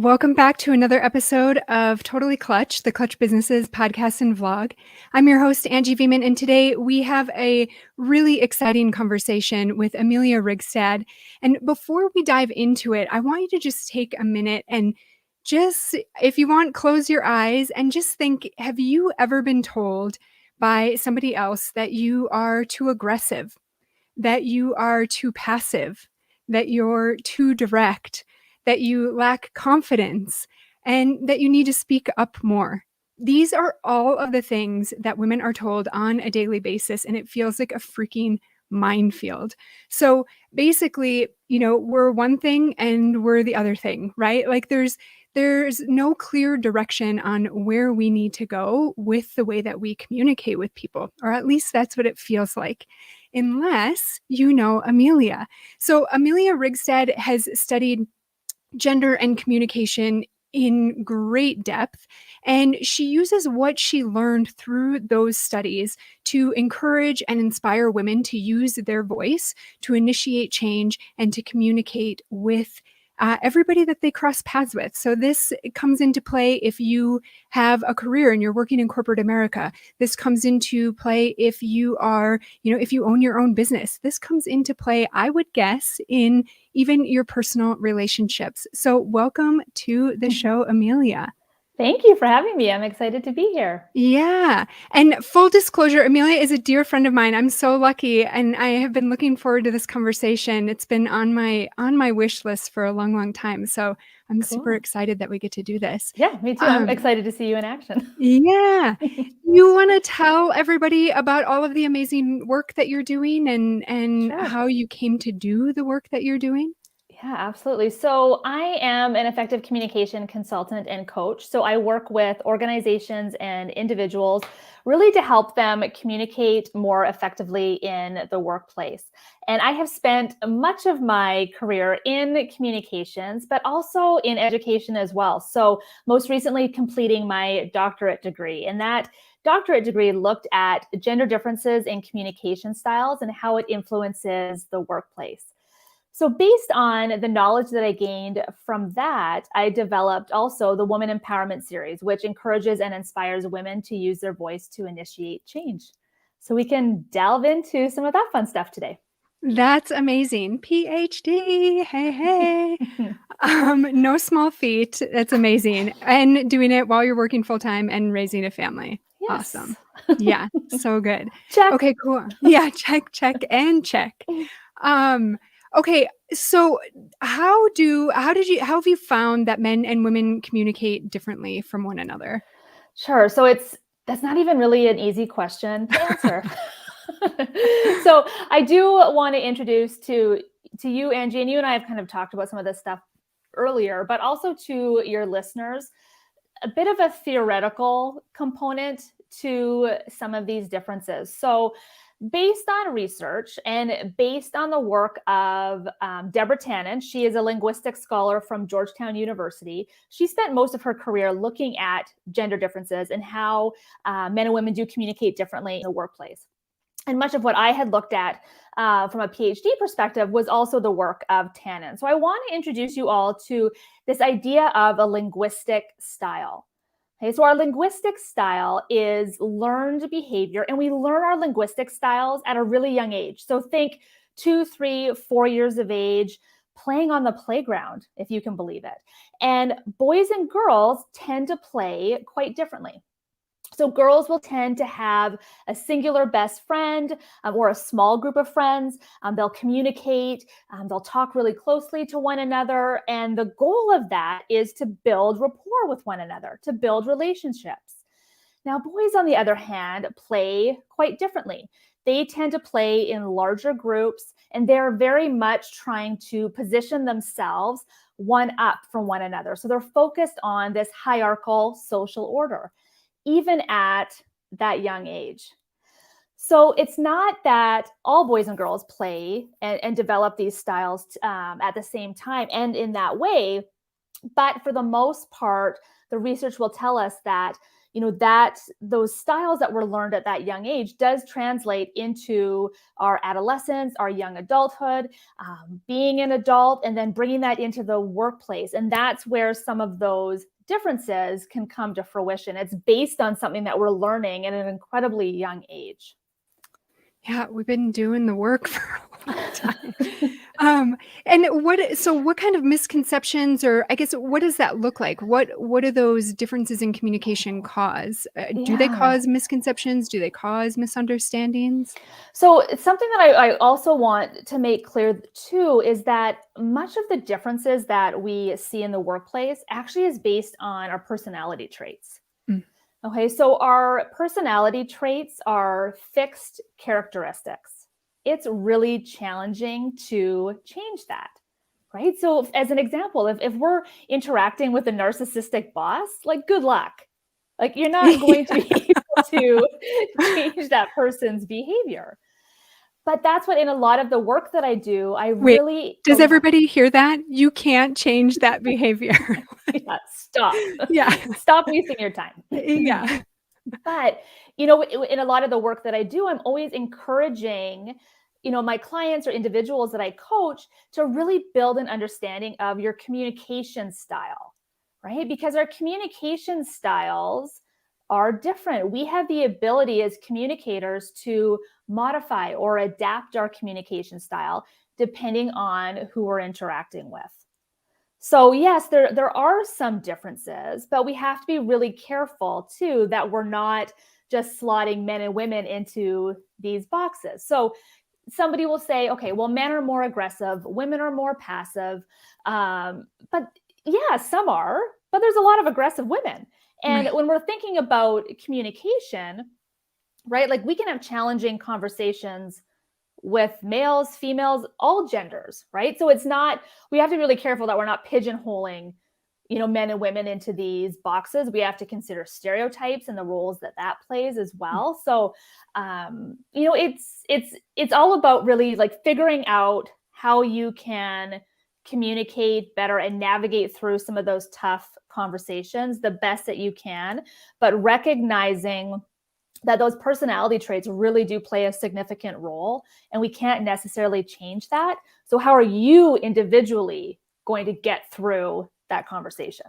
Welcome back to another episode of Totally Clutch, the Clutch Businesses podcast and vlog. I'm your host, Angie Veman, and today we have a really exciting conversation with Amelia Rigstad. And before we dive into it, I want you to just take a minute and just, if you want, close your eyes and just think, have you ever been told by somebody else that you are too aggressive, that you are too passive, that you're too direct, that you lack confidence, and that you need to speak up more? These are all of the things that women are told on a daily basis, and it feels like a freaking minefield. So basically, we're one thing and we're the other thing, right? Like there's no clear direction on where we need to go with the way that we communicate with people, or at least that's what it feels like, unless you know Amelia. So Amelia Rigstad has studied gender and communication in great depth, and she uses what she learned through those studies to encourage and inspire women to use their voice to initiate change and to communicate with everybody that they cross paths with. So this comes into play if you have a career and you're working in corporate America. This comes into play if you are, if you own your own business. This comes into play, I would guess, in even your personal relationships. So welcome to the show, Amelia. Thank you for having me. I'm excited to be here. Yeah. And full disclosure, Amelia is a dear friend of mine. I'm so lucky, and I have been looking forward to this conversation. It's been on my wish list for a long, long time. So I'm super excited that we get to do this. Yeah, me too. I'm excited to see you in action. Yeah. You want to tell everybody about all of the amazing work that you're doing and Sure. how you came to do the work that you're doing? Yeah, absolutely. So I am an effective communication consultant and coach. So I work with organizations and individuals really to help them communicate more effectively in the workplace. And I have spent much of my career in communications, but also in education as well. So most recently completing my doctorate degree. And that doctorate degree looked at gender differences in communication styles and how it influences the workplace. So based on the knowledge that I gained from that, I developed also the Woman Empowerment Series, which encourages and inspires women to use their voice to initiate change. So we can delve into some of that fun stuff today. That's amazing. PhD. Hey, hey. No small feat. That's amazing. And doing it while you're working full time and raising a family. Yes. Awesome. Yeah, so good. Check. Okay, cool. Yeah, check, and check. Okay, so how have you found that men and women communicate differently from one another? Sure. So that's not even really an easy question to answer. So I do want to introduce to you, Angie, and you and I have kind of talked about some of this stuff earlier, but also to your listeners, a bit of a theoretical component to some of these differences. So based on research and based on the work of Deborah Tannen, she is a linguistic scholar from Georgetown University. She spent most of her career looking at gender differences and how men and women do communicate differently in the workplace. And much of what I had looked at from a PhD perspective was also the work of Tannen. So I want to introduce you all to this idea of a linguistic style. Okay, so our linguistic style is learned behavior, and we learn our linguistic styles at a really young age. So think 2, 3, 4 years of age, playing on the playground, if you can believe it. And boys and girls tend to play quite differently. So girls will tend to have a singular best friend or a small group of friends. They'll communicate, they'll talk really closely to one another. And the goal of that is to build rapport with one another, to build relationships. Now, boys, on the other hand, play quite differently. They tend to play in larger groups, and they're very much trying to position themselves one up from one another. So they're focused on this hierarchical social order, even at that young age. So it's not that all boys and girls play and develop these styles at the same time and in that way, but for the most part, the research will tell us that that those styles that were learned at that young age does translate into our adolescence, our young adulthood, being an adult, and then bringing that into the workplace. And that's where some of those differences can come to fruition. It's based on something that we're learning at an incredibly young age. Yeah, we've been doing the work for a long time. And what kind of misconceptions, or I guess, what does that look like? What do those differences in communication cause? Do they Yeah. cause misconceptions? Do they cause misunderstandings? So it's something that I also want to make clear too is that much of the differences that we see in the workplace actually is based on our personality traits. Mm. Okay, so our personality traits are fixed characteristics. It's really challenging to change that, right? So, as an example, if we're interacting with a narcissistic boss, like, good luck. Like, you're not going to be able to change that person's behavior. But that's what, in a lot of the work that I do, I Wait, really, does oh, yeah. everybody hear that? You can't change that behavior. Yeah, stop. Yeah. Stop wasting your time. Yeah. But, in a lot of the work that I do, I'm always encouraging, my clients or individuals that I coach to really build an understanding of your communication style, right? Because our communication styles are different. We have the ability as communicators to modify or adapt our communication style depending on who we're interacting with. So yes, there are some differences, but we have to be really careful too that we're not just slotting men and women into these boxes. So somebody will say, okay, well, men are more aggressive, women are more passive. But yeah, some are, but there's a lot of aggressive women. And Right. when we're thinking about communication, right, like, we can have challenging conversations with males, females, all genders, right? So we have to be really careful that we're not pigeonholing, men and women into these boxes. We have to consider stereotypes and the roles that plays as well. So, it's all about really, like, figuring out how you can communicate better and navigate through some of those tough conversations the best that you can, but recognizing that those personality traits really do play a significant role, and we can't necessarily change that. So how are you individually going to get through that conversation?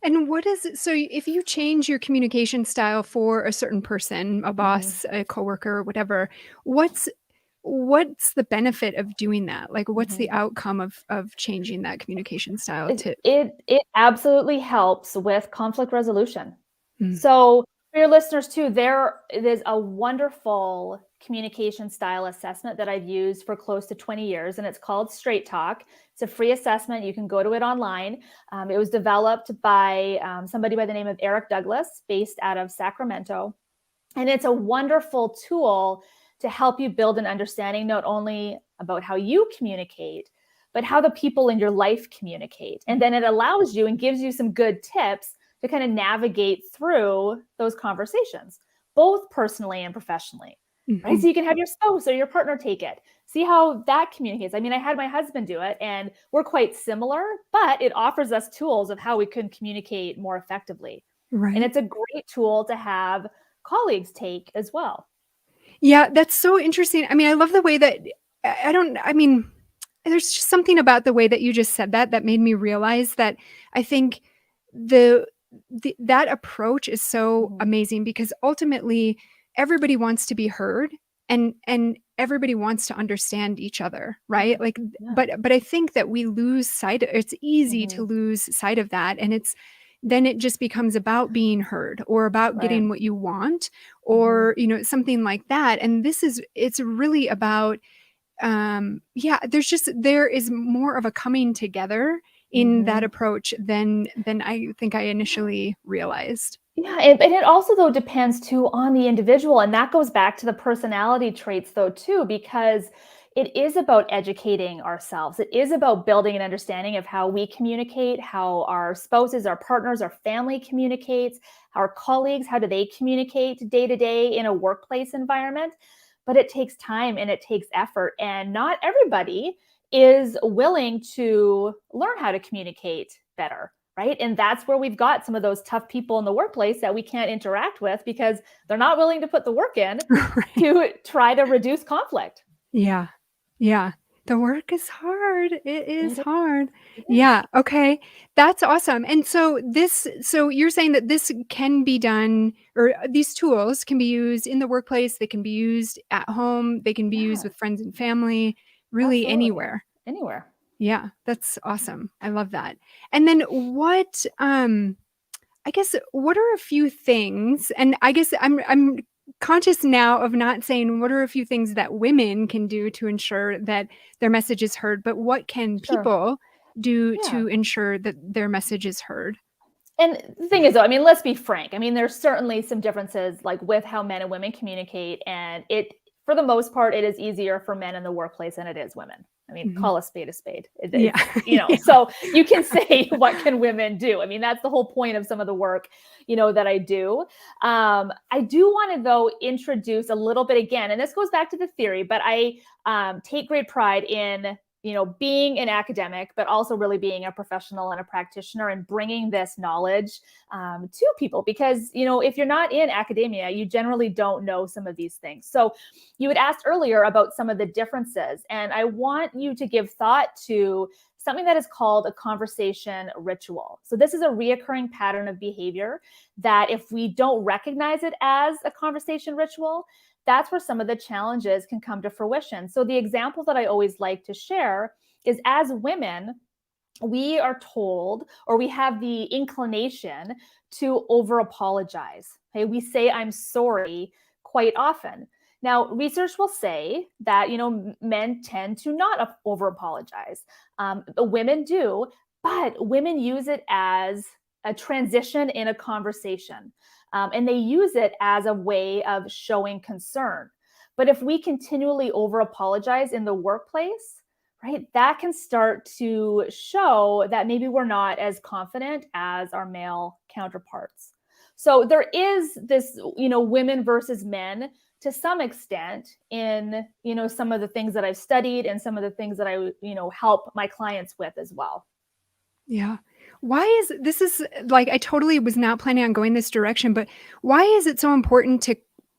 And so if you change your communication style for a certain person, a Mhm, boss, a coworker, whatever, what's what's the benefit of doing that? Like, what's the mhm. outcome of changing that communication style It to it absolutely helps with conflict resolution. Mm. So for your listeners too, there is a wonderful communication style assessment that I've used for close to 20 years, and it's called Straight Talk. It's a free assessment. You can go to it online. It was developed by somebody by the name of Eric Douglas, based out of Sacramento. And it's a wonderful tool to help you build an understanding not only about how you communicate, but how the people in your life communicate. And then it allows you and gives you some good tips to kind of navigate through those conversations, both personally and professionally. Right. Mhm. So you can have your spouse or your partner take it, see how that communicates. I mean, I had my husband do it and we're quite similar, but it offers us tools of how we can communicate more effectively. And Right. it's a great tool to have colleagues take as well. Yeah, that's so interesting. I mean, I love the way that I don't I mean, there's just something about the way that you just said that that made me realize that I think the that approach is so Mhm, amazing because ultimately everybody wants to be heard and everybody wants to understand each other, right? mhm, Like yeah, but I think that we lose sight it's easy to mhm, lose sight of that and then it just becomes about being heard or about right, getting what you want mhm, or something like that and it's really about yeah, there is more of a coming together in that mhm. approach than I think I initially realized. Yeah, and it also, though, depends too on the individual, and that goes back to the personality traits, though, too, because it is about educating ourselves. It is about building an understanding of how we communicate, how our spouses, our partners, our family communicates, our colleagues, how do they communicate day to day in a workplace environment. But it takes time and it takes effort, and not everybody is willing to learn how to communicate better. right? And that's where we've got some of those tough people in the workplace that we can't interact with because they're not willing to put the work in Right. to try to reduce conflict. Yeah. Yeah. The work is hard. It is It is. hard. It is. Yeah. Okay. That's awesome. And so you're saying that this can be done, or these tools can be used in the workplace. They can be used at home. They can be used Yeah, with friends and family, really absolutely. anywhere. Anywhere. Yeah. That's awesome. I love that. And then I guess what are a few things, and I guess I'm conscious now of not saying what are a few things that women can do to ensure that their message is heard, but what can Sure. people do Yeah. to ensure that their message is heard? And the thing is, though, I mean, let's be frank. I mean, there's certainly some differences like with how men and women communicate. And for the most part, it is easier for men in the workplace than it is women. I mean, Mhm. call a spade a spade. Yeah. Yeah. So you can say, what can women do? I mean, that's the whole point of some of the work, that I do. I do want to, though, introduce a little bit again, and this goes back to the theory, but I take great pride in being an academic, but also really being a professional and a practitioner and bringing this knowledge to people. Because, if you're not in academia, you generally don't know some of these things. So you had asked earlier about some of the differences, and I want you to give thought to something that is called a conversation ritual. So this is a reoccurring pattern of behavior that if we don't recognize it as a conversation ritual, that's where some of the challenges can come to fruition. So the example that I always like to share is, as women, we are told, or we have the inclination to over apologize. Okay, we say I'm sorry quite often. Now, research will say that men tend to not over apologize. Women do, but women use it as a transition in a conversation. And they use it as a way of showing concern. But if we continually over apologize in the workplace, right, that can start to show that maybe we're not as confident as our male counterparts. So there is this, women versus men to some extent in, some of the things that I've studied and some of the things that I, help my clients with as well. Yeah. This is like, I totally was not planning on going this direction, but why is it so important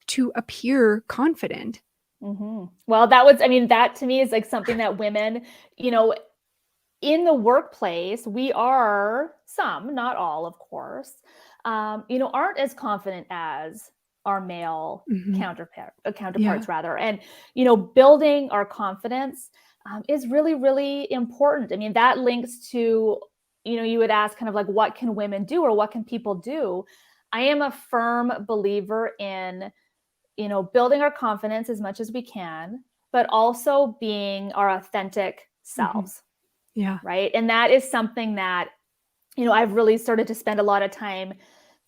to appear confident? Mm-hmm. Well, that to me is like something that women, in the workplace, we are some, not all, of course, aren't as confident as our male Mhm. counterparts rather. And, building our confidence is really, really important. I mean, that links to, you would ask kind of like, what can women do or what can people do? I am a firm believer in, building our confidence as much as we can, but also being our authentic selves. Mm-hmm. Yeah. Right. And that is something that, I've really started to spend a lot of time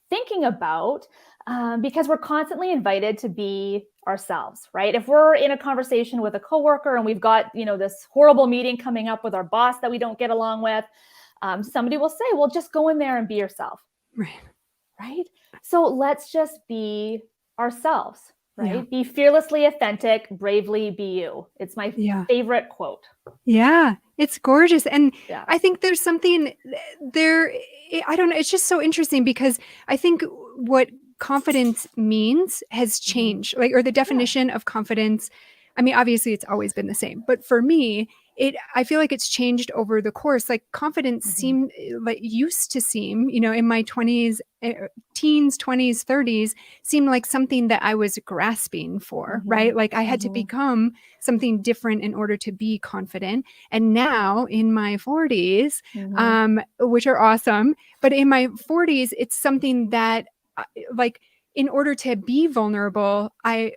thinking about because we're constantly invited to be ourselves, right? If we're in a conversation with a coworker and we've got, this horrible meeting coming up with our boss that we don't get along with, somebody will say, well, just go in there and be yourself. Right. Right. So let's just be ourselves, right? Yeah. Be fearlessly authentic, bravely be you. It's my favorite quote. Yeah, it's gorgeous. And Yeah. I think there's something there. I don't know. It's just so interesting because I think what confidence means has changed, or the definition of confidence. I mean, obviously it's always been the same, but for me, I feel like it's changed over the course. Like confidence used to seem, in my 20s, teens, 20s, 30s, seemed like something that I was grasping for, right? Like I had to become something different in order to be confident. And now in my 40s, which are awesome, but in my 40s, it's something that like in order to be vulnerable, I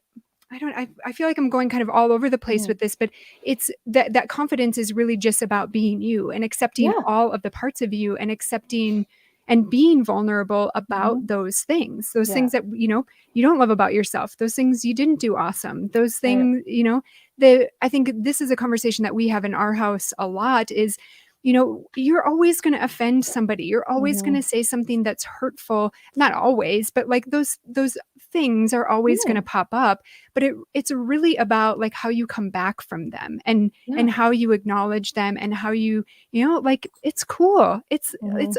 feel like I'm going kind of all over the place with this, but it's that confidence is really just about being you and accepting all of the parts of you and accepting and being vulnerable about those things that, you don't love about yourself, those things you didn't do awesome, those things, I think this is a conversation that we have in our house a lot is, you're always going to offend somebody. You're always going to say something that's hurtful. Not always, but like those things are always going to pop up, but it's really about like how you come back from them and how you acknowledge them and how you like it's cool. It's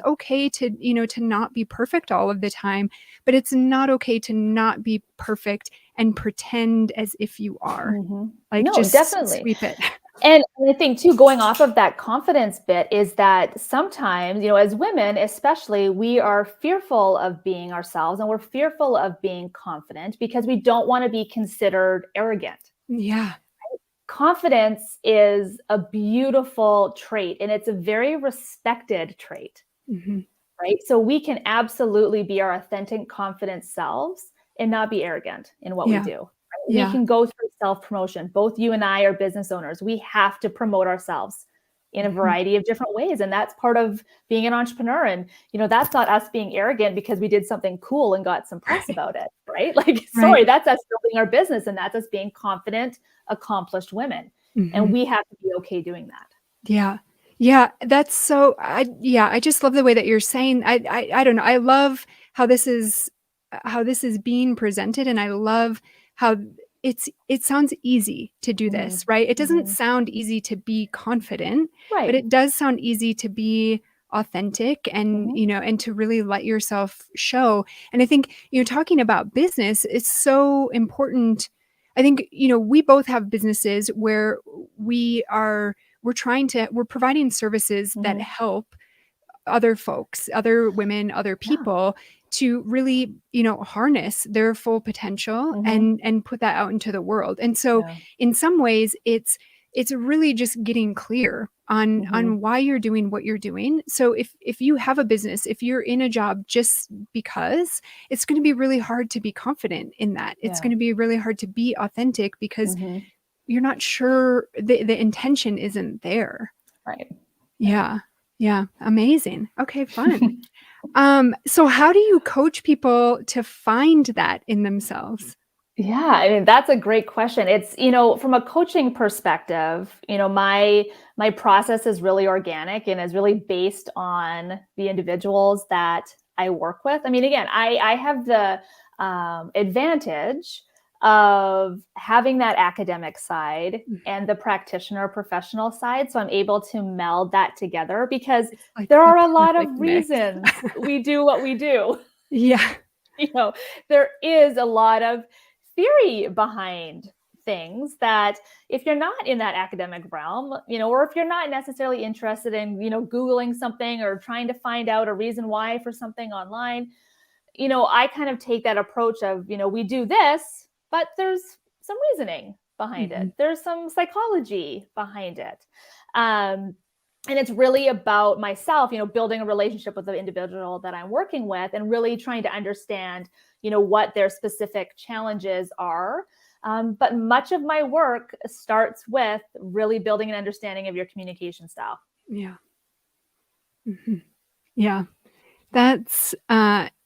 okay to, to not be perfect all of the time, but it's not okay to not be perfect and pretend as if you are. Like No, just definitely. sweep it. And I think too, going off of that confidence bit is that sometimes, as women, especially, we are fearful of being ourselves and we're fearful of being confident because we don't want to be considered arrogant. Yeah. Confidence is a beautiful trait and it's a very respected trait, right? So we can absolutely be our authentic, confident selves and not be arrogant in what we do. We can go through self-promotion. Both you and I are business owners. We have to promote ourselves in a variety of different ways. And that's part of being an entrepreneur. And, that's not us being arrogant because we did something cool and got some press about it, right? Like, sorry, that's us building our business and that's us being confident, accomplished women. And we have to be okay doing that. Yeah. Yeah. That's so, I just love the way that you're saying, I don't know. I love how this is being presented. And I love how it sounds easy to do this, right? It doesn't sound easy to be confident, but it does sound easy to be authentic and, and to really let yourself show. And I think, talking about business is so important. I think, we both have businesses where we're providing services that help other folks, other women, other people to really, harness their full potential and put that out into the world. And so in some ways it's really just getting clear on why you're doing what you're doing. So if you have a business, if you're in a job just because, it's going to be really hard to be confident in that. It's going to be really hard to be authentic because you're not sure the intention isn't there. Right. Yeah. Yeah. Amazing. Okay, fun. So how do you coach people to find that in themselves? Yeah, I mean, that's a great question. It's, from a coaching perspective, my process is really organic and is really based on the individuals that I work with. I mean, again, I have the advantage of having that academic side and the practitioner professional side. So I'm able to meld that together because like there the are a lot of perfect mix. reasons we do what we do. Yeah. There is a lot of theory behind things that if you're not in that academic realm, or if you're not necessarily interested in, Googling something or trying to find out a reason why for something online, I kind of take that approach of, we do this, but there's some reasoning behind it. There's some psychology behind it. And it's really about myself, building a relationship with the individual that I'm working with and really trying to understand, what their specific challenges are. But much of my work starts with really building an understanding of your communication style. Yeah. Yeah. That's,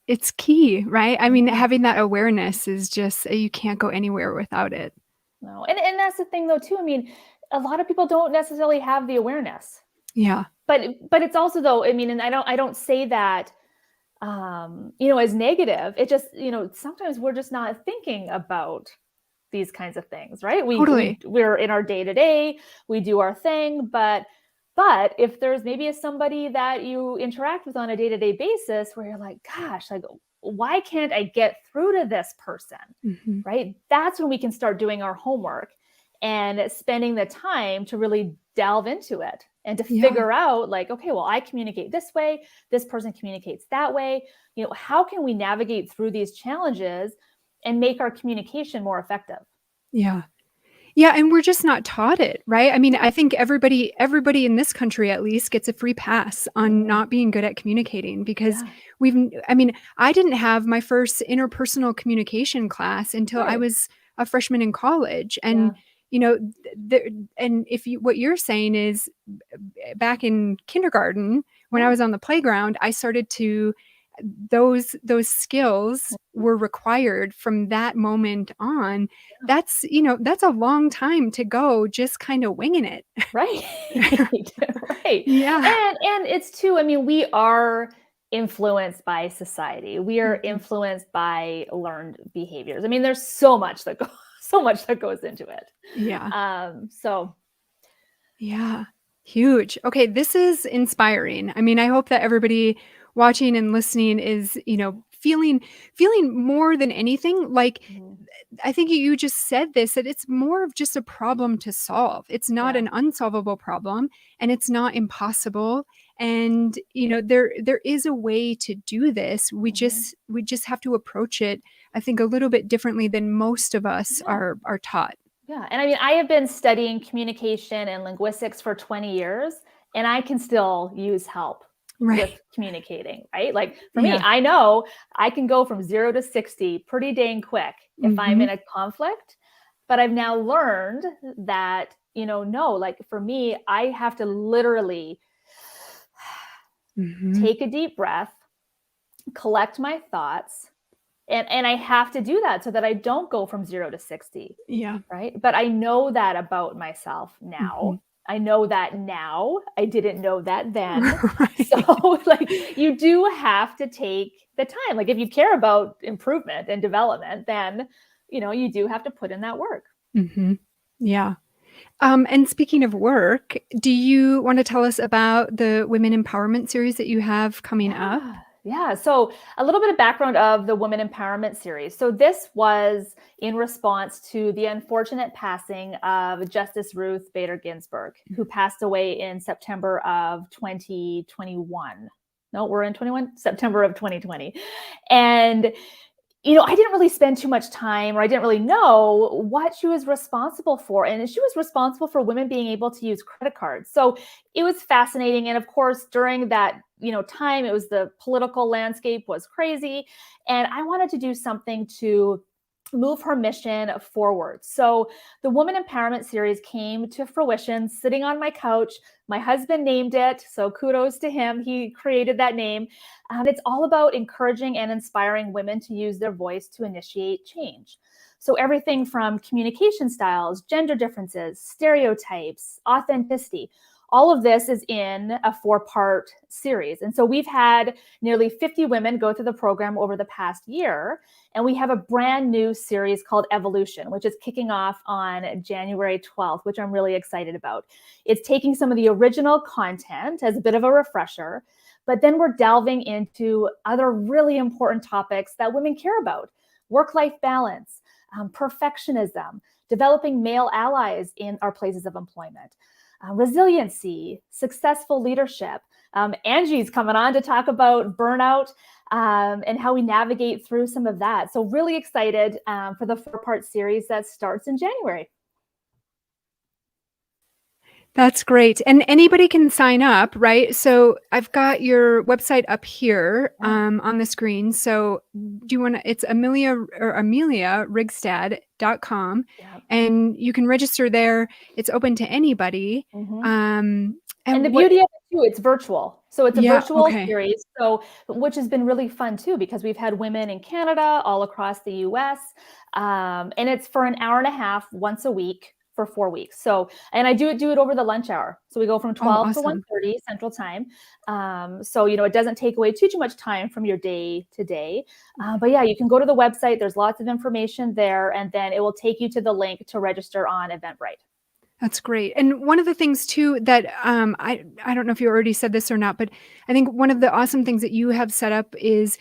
it's key, right? I mean, having that awareness is just, you can't go anywhere without it. No. And that's the thing though, too. I mean, a lot of people don't necessarily have the awareness. Yeah. But it's also though, I mean, and I don't say that, as negative. It just, sometimes we're just not thinking about these kinds of things, right? We're in our day to day, we do our thing, but if there's maybe somebody that you interact with on a day to day basis where you're like, gosh, like, why can't I get through to this person? Right? That's when we can start doing our homework and spending the time to really delve into it and to figure out like, okay, well, I communicate this way, this person communicates that way. How can we navigate through these challenges and make our communication more effective? Yeah. Yeah. And we're just not taught it, right? I mean, I think everybody in this country at least gets a free pass on not being good at communicating because I didn't have my first interpersonal communication class until I was a freshman in college. And, what you're saying is back in kindergarten, when I was on the playground, I started to, those skills were required from that moment on. That's a long time to go just kind of winging it. Right. Right. Yeah. And it's too, I mean, we are influenced by society. We are influenced by learned behaviors. I mean, there's so much that goes into it. Yeah. Yeah, Huge. Okay, this is inspiring. I mean, I hope that everybody watching and listening is, feeling more than anything like I think you just said this, that it's more of just a problem to solve. It's not an unsolvable problem, and it's not impossible. And there is a way to do this. We just have to approach it, I think, a little bit differently than most of us are taught. Yeah. And I mean, I have been studying communication and linguistics for 20 years, and I can still use help with communicating, right? Like for me, I know I can go from 0 to 60 pretty dang quick if I'm in a conflict. But I've now learned that, no, like for me, I have to literally take a deep breath, collect my thoughts, and I have to do that so that I don't go from 0 to 60. Yeah. Right. But I know that about myself now. I know that now. I didn't know that then. Right. So like you do have to take the time. Like if you care about improvement and development, then, you do have to put in that work. Yeah. And speaking of work, do you want to tell us about the Women Empowerment series that you have coming up? Yeah. So a little bit of background of the Women Empowerment series. So this was in response to the unfortunate passing of Justice Ruth Bader Ginsburg, who passed away in September of 2021. No, we're in 21, September of 2020. And I didn't really spend too much time, or I didn't really know what she was responsible for. And she was responsible for women being able to use credit cards. So it was fascinating. And of course, during that, time, it was the political landscape was crazy. And I wanted to do something to move her mission forward. So the Woman Empowerment series came to fruition sitting on my couch. My husband named it, so kudos to him. He created that name. It's all about encouraging and inspiring women to use their voice to initiate change. So everything from communication styles, gender differences, stereotypes, authenticity, all of this is in a 4-part series. And so we've had nearly 50 women go through the program over the past year. And we have a brand new series called Evolution, which is kicking off on January 12th, which I'm really excited about. It's taking some of the original content as a bit of a refresher, but then we're delving into other really important topics that women care about: work-life balance, perfectionism, developing male allies in our places of employment, resiliency, successful leadership. Angie's coming on to talk about burnout and how we navigate through some of that. So really excited for the 4-part series that starts in January. That's great. And anybody can sign up, right? So I've got your website up here on the screen. So do you want to, it's ameliarigstad.com. And you can register there. It's open to anybody. And the beauty of it too, it's virtual. So it's a virtual series, which has been really fun too, because we've had women in Canada, all across the US. And it's for an hour and a half once a week for 4 weeks. So, and I do it over the lunch hour. So we go from 12 to 1:30 Central Time. So, it doesn't take away too much time from your day to day. But yeah, you can go to the website. There's lots of information there, and then it will take you to the link to register on Eventbrite. That's great. And one of the things too that I don't know if you already said this or not, but I think one of the awesome things that you have set up is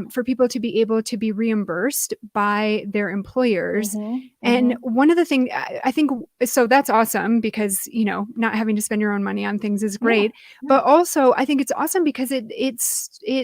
for people to be able to be reimbursed by their employers. And one of the things I think, so that's awesome because, not having to spend your own money on things is great. But also I think it's awesome because it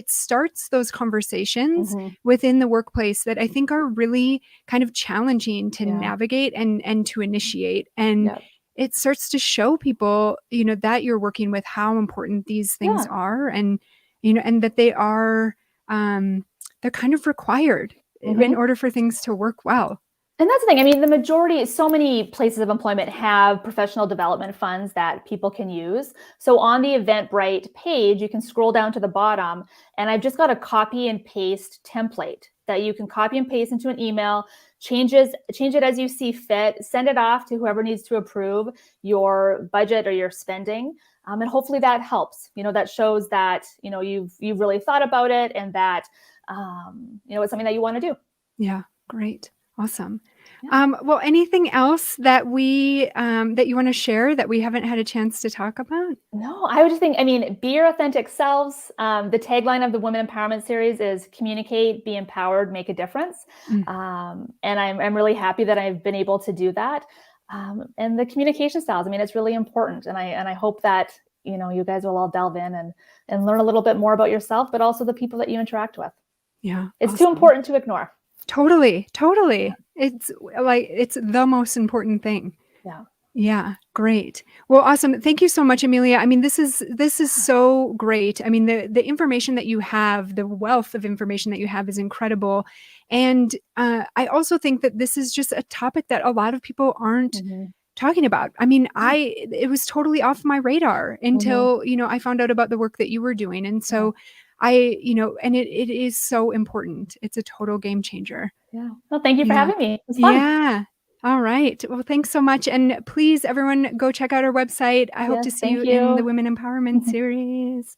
starts those conversations within the workplace that I think are really kind of challenging to navigate and to initiate. And it starts to show people, that you're working with how important these things are, and, and that they are, they're kind of required in order for things to work well. And that's the thing. I mean, the majority, so many places of employment have professional development funds that people can use. So on the Eventbrite page, you can scroll down to the bottom, and I've just got a copy and paste template that you can copy and paste into an email, change it as you see fit, send it off to whoever needs to approve your budget or your spending. And hopefully that helps, that shows that, you've really thought about it, and that, it's something that you want to do. Yeah. Great. Awesome. Yeah. Well, anything else that that you want to share that we haven't had a chance to talk about? No, I would just think, be your authentic selves. The tagline of the Women Empowerment Series is communicate, be empowered, make a difference. Mm. And I'm really happy that I've been able to do that. And the communication styles, it's really important. And I hope that, you guys will all delve in and learn a little bit more about yourself, but also the people that you interact with. Yeah. It's awesome. too important to ignore. Totally. Totally. Yeah. It's the most important thing. Yeah. Yeah, great. Well, awesome. Thank you so much, Amelia. This is so great. The information that you have, the wealth of information that you have is incredible. And I also think that this is just a topic that a lot of people aren't talking about. It was totally off my radar until, I found out about the work that you were doing. And so and it is so important. It's a total game changer. Yeah. Well, thank you for having me. It was fun. Yeah. All right. Well, thanks so much. And please, everyone, go check out our website. I hope to see you in the Women Empowerment Series.